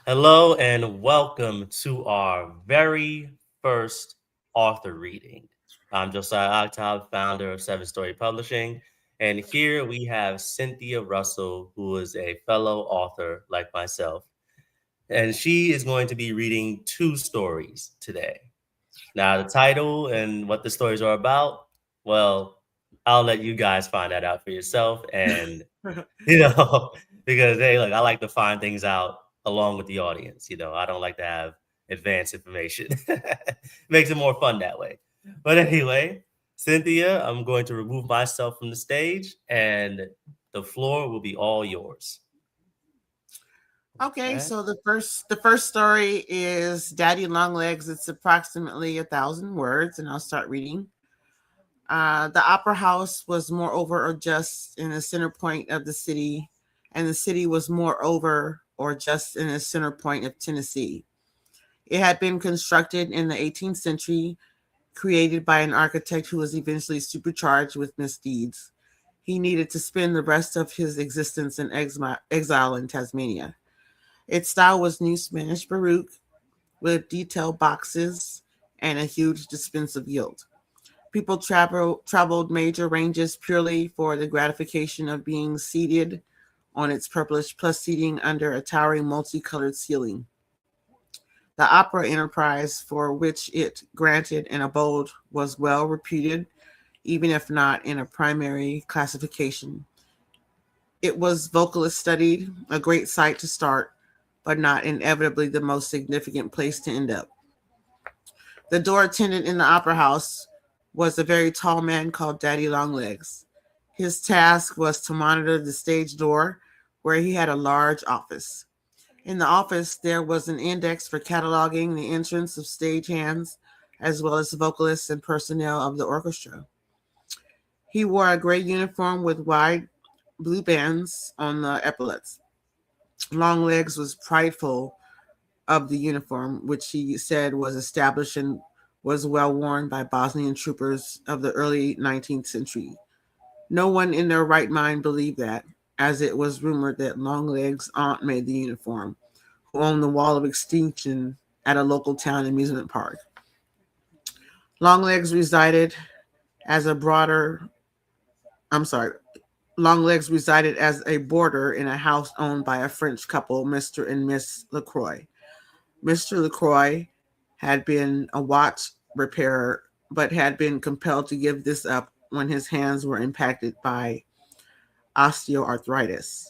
Hello and welcome to our very first author reading. I'm Josiah Octave, founder of Seven Story Publishing, and here we have Cynthia Russell, who is a fellow author like myself, and she is going to be reading two stories today. Now, the title and what the stories are about, well, I'll let you guys find that out for yourself and you know, because hey, look, I like to find things out along with the audience. I don't like to have advanced information. Makes it more fun that way. But anyway, Cynthia, I'm going to remove myself from the stage and the floor will be all yours. Okay, Okay. so the first story is Daddy Longlegs. It's approximately 1,000 words, and I'll start reading. The opera house was moreover or just in the center point of the city, and the city was moreover or just in the center point of Tennessee. It had been constructed in the 18th century, created by an architect who was eventually supercharged with misdeeds. He needed to spend the rest of his existence in exile in Tasmania. Its style was New Spanish Baroque with detailed boxes and a huge dispensive yield. People traveled major ranges purely for the gratification of being seated on its purplish plus seating under a towering multicolored ceiling. The opera enterprise for which it granted an abode was well reputed, even if not in a primary classification. It was vocalist studied, a great site to start, but not inevitably the most significant place to end up. The door attendant in the opera house was a very tall man called Daddy Longlegs. His task was to monitor the stage door, where he had a large office. In the office, there was an index for cataloging the entrance of stagehands, as well as vocalists and personnel of the orchestra. He wore a gray uniform with wide blue bands on the epaulets. Longlegs was prideful of the uniform, which he said was established and was well worn by Bosnian troopers of the early 19th century. No one in their right mind believed that, as it was rumored that Longlegs' aunt made the uniform, who owned the Wall of Extinction at a local town amusement park. Longlegs resided as a broader, I'm sorry, Longlegs resided as a boarder in a house owned by a French couple, Mr. and Miss LaCroix. Mr. LaCroix had been a watch repairer, but had been compelled to give this up when his hands were impacted by osteoarthritis.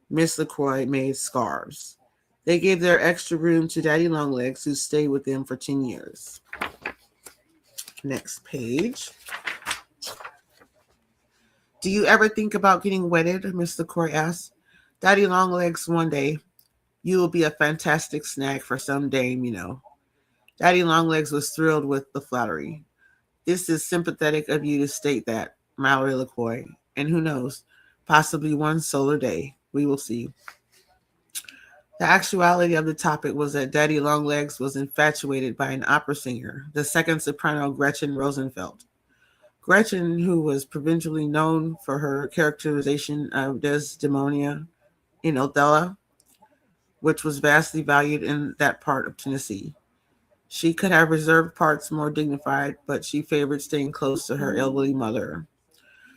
Miss LaCroix made scarves. They gave their extra room to Daddy Longlegs, who stayed with them for 10 years. Next page. Do you ever think about getting wedded? Miss LaCroix asked. Daddy Longlegs, one day. You will be a fantastic snack for some dame, you know. Daddy Longlegs was thrilled with the flattery. This is sympathetic of you to state that, Mallory LaCroix. And who knows, possibly one solar day. We will see. The actuality of the topic was that Daddy Longlegs was infatuated by an opera singer, the second soprano Gretchen Rosenfeld. Gretchen, who was provincially known for her characterization of Desdemona in Othello, which was vastly valued in that part of Tennessee. She could have reserved parts more dignified, but she favored staying close to her elderly mother.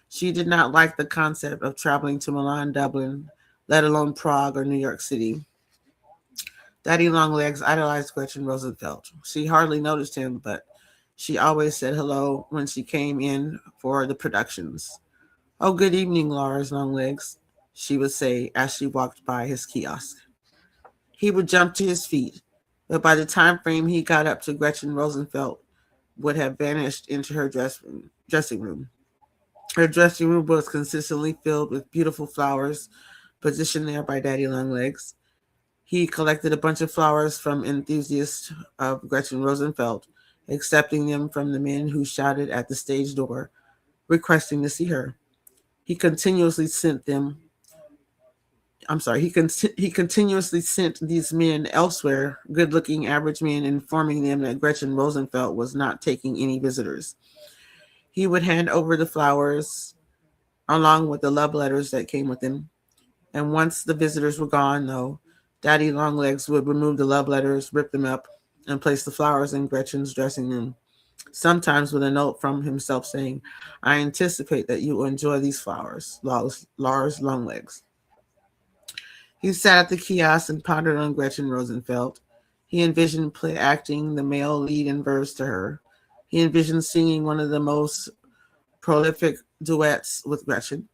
She did not like the concept of traveling to Milan, Dublin, let alone Prague or New York City. Daddy Longlegs idolized Gretchen Rosenfeld. She hardly noticed him, but she always said hello when she came in for the productions. Oh, good evening, Lars Longlegs, she would say as she walked by his kiosk. He would jump to his feet, but by the time frame he got up to Gretchen Rosenfeld would have vanished into her dressing room. Her dressing room was consistently filled with beautiful flowers positioned there by Daddy Longlegs. He collected a bunch of flowers from enthusiasts of Gretchen Rosenfeld, accepting them from the men who shouted at the stage door, requesting to see her. He continuously sent them. He continuously sent these men elsewhere, good-looking average men, informing them that Gretchen Rosenfeld was not taking any visitors. He would hand over the flowers along with the love letters that came with them. And once the visitors were gone, though, Daddy Longlegs would remove the love letters, rip them up, and place the flowers in Gretchen's dressing room, sometimes with a note from himself saying, I anticipate that you will enjoy these flowers, Lars Longlegs. He sat at the kiosk and pondered on Gretchen Rosenfeld. He envisioned play acting the male lead in verse to her. He envisioned singing one of the most prolific duets with Gretchen.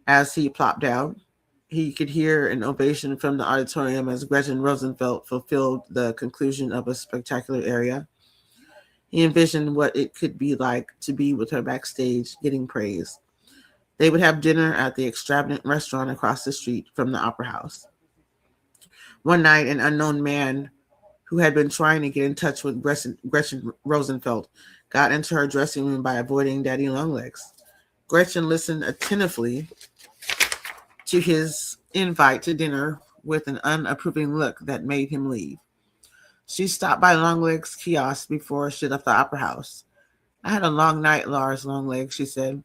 As he plopped down, he could hear an ovation from the auditorium as Gretchen Rosenfeld fulfilled the conclusion of a spectacular aria. He envisioned what it could be like to be with her backstage getting praise. They would have dinner at the extravagant restaurant across the street from the opera house. One night, an unknown man who had been trying to get in touch with Gretchen Rosenfeld got into her dressing room by avoiding Daddy Longlegs. Gretchen listened attentively to his invite to dinner with an unapproving look that made him leave. She stopped by Longlegs' kiosk before she left the opera house. I had a long night, Lars Longlegs, she said.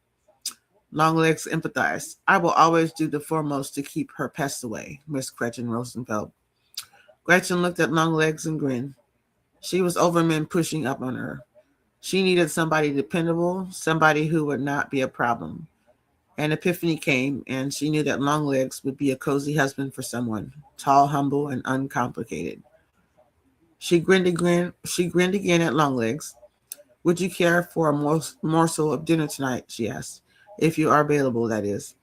Longlegs empathized. I will always do the foremost to keep her pests away, Miss Gretchen Rosenfeld. Gretchen looked at Longlegs and grinned. She was over men pushing up on her. She needed somebody dependable, somebody who would not be a problem. An epiphany came, and she knew that Longlegs would be a cozy husband for someone, tall, humble, and uncomplicated. She grinned again at Longlegs. Would you care for a morsel of dinner tonight? She asked. If you are available, that is.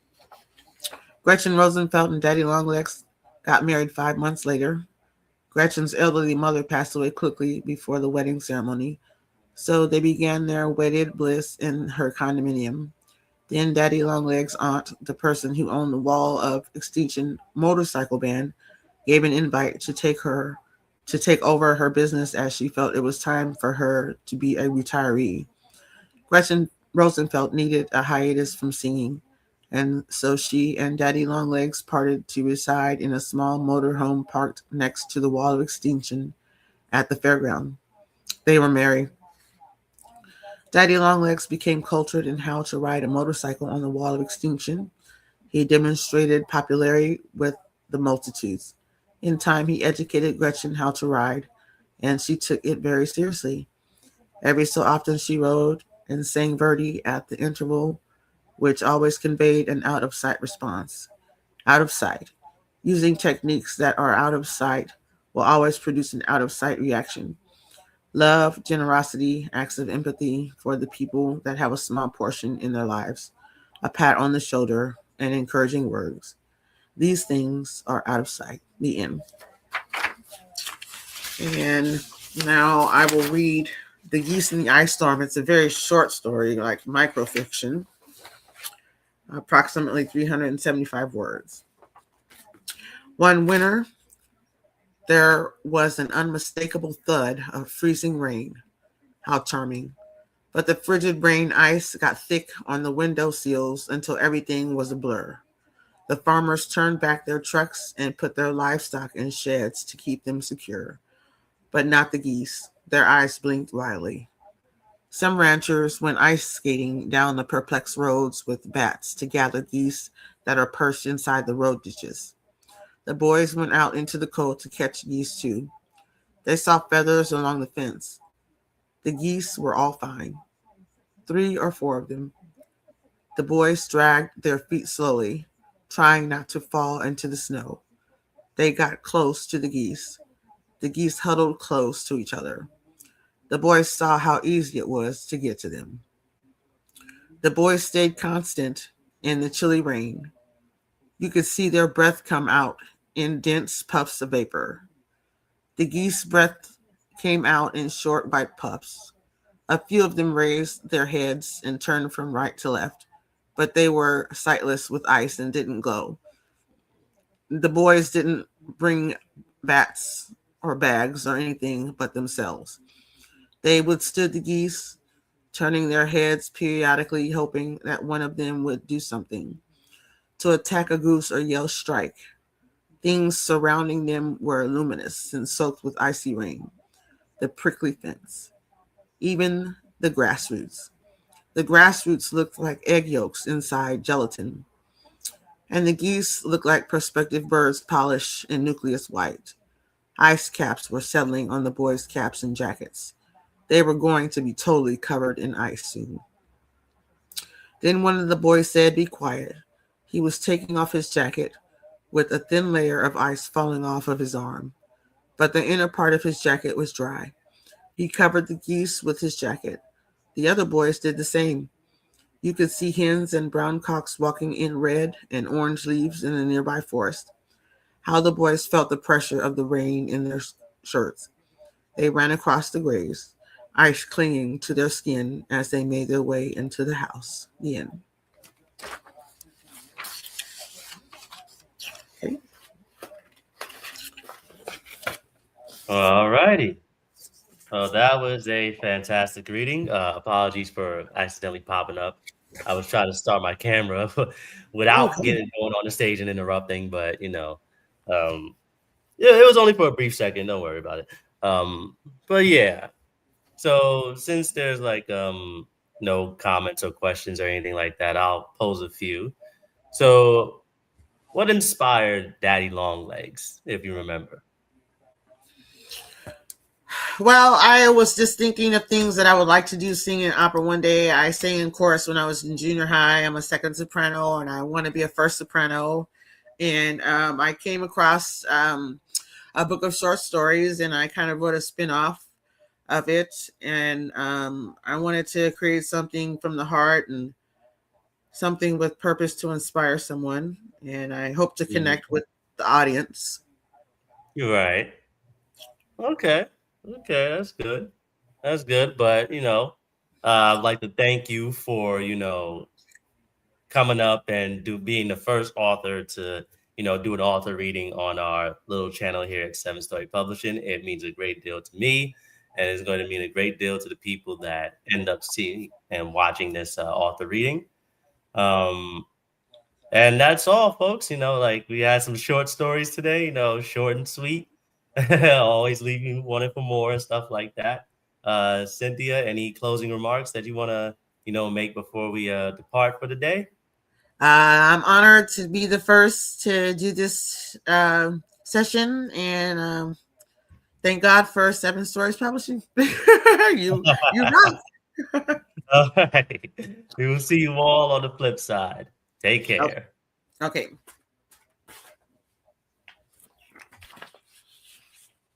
Gretchen Rosenfeld and Daddy Longlegs got married 5 months later. Gretchen's elderly mother passed away quickly before the wedding ceremony, so they began their wedded bliss in her condominium. Then Daddy Longlegs' aunt, the person who owned the Wall of Extinction motorcycle band, gave an invite to take over her business as she felt it was time for her to be a retiree. Gretchen Rosenfeld needed a hiatus from singing, and so she and Daddy Longlegs parted to reside in a small motorhome parked next to the Wall of Extinction at the fairground. They were married. Daddy Longlegs became cultured in how to ride a motorcycle on the Wall of Extinction. He demonstrated popularity with the multitudes. In time, he educated Gretchen how to ride, and she took it very seriously. Every so often, she rode and sang Verdi at the interval, which always conveyed an out of sight response. Out of sight. Using techniques that are out of sight will always produce an out of sight reaction. Love, generosity, acts of empathy for the people that have a small portion in their lives, a pat on the shoulder, and encouraging words. These things are out of sight. The end. And now I will read The Geese in the Ice Storm. It's a very short story, like microfiction, approximately 375 words. One winter, there was an unmistakable thud of freezing rain. How charming. But the frigid rain ice got thick on the window sills until everything was a blur. The farmers turned back their trucks and put their livestock in sheds to keep them secure. But not the geese. Their eyes blinked wildly. Some ranchers went ice skating down the perplexed roads with bats to gather geese that are perched inside the road ditches. The boys went out into the cold to catch geese too. They saw feathers along the fence. The geese were all fine, 3 or 4 of them. The boys dragged their feet slowly, trying not to fall into the snow. They got close to the geese. The geese huddled close to each other. The boys saw how easy it was to get to them. The boys stayed constant in the chilly rain. You could see their breath come out in dense puffs of vapor. The geese breath came out in short white puffs. A few of them raised their heads and turned from right to left, but they were sightless with ice and didn't glow. The boys didn't bring bats or bags or anything but themselves. They withstood the geese, turning their heads periodically, hoping that one of them would do something to attack a goose or yell strike. Things surrounding them were luminous and soaked with icy rain. The prickly fence, even the grass roots. The grass roots looked like egg yolks inside gelatin. and the geese looked like prospective birds polished in nucleus white. Ice caps were settling on the boys' caps and jackets. They were going to be totally covered in ice soon. Then one of the boys said, "Be quiet." He was taking off his jacket, with a thin layer of ice falling off of his arm, but the inner part of his jacket was dry. He covered the geese with his jacket. The other boys did the same. You could see hens and brown cocks walking in red and orange leaves in the nearby forest. How the boys felt the pressure of the rain in their shirts. They ran across the graves, ice clinging to their skin as they made their way into the house. The end. Okay. All righty. That was a fantastic reading. Apologies for accidentally popping up. I was trying to start my camera without Okay. getting going on the stage and interrupting, but um, yeah, it was only for a brief second. Don't worry about it. But yeah, so since there's like no comments or questions or anything like that, I'll pose a few. So, what inspired Daddy Longlegs, if you remember? Well, I was just thinking of things that I would like to do singing opera one day. I sang in chorus when I was in junior high. I'm a second soprano and I want to be a first soprano. And I came across a book of short stories and I kind of wrote a spin off of it. And I wanted to create something from the heart and something with purpose to inspire someone. And I hope to connect Mhm. with the audience. You're right. Okay. Okay, that's good. That's good. But, I'd like to thank you for, coming up and being the first author to, do an author reading on our little channel here at Seven Story Publishing. It means a great deal to me, and it's going to mean a great deal to the people that end up seeing and watching this author reading. Um, And that's all, folks. Like we had some short stories today, short and sweet. Always leave you wanting for more and stuff like that. Cynthia, any closing remarks that you want to, make before we depart for the day? I'm honored to be the first to do this session, and thank God for Seven Stories Publishing. You rock. All right. We will see you all on the flip side. Take Oh, care. okay.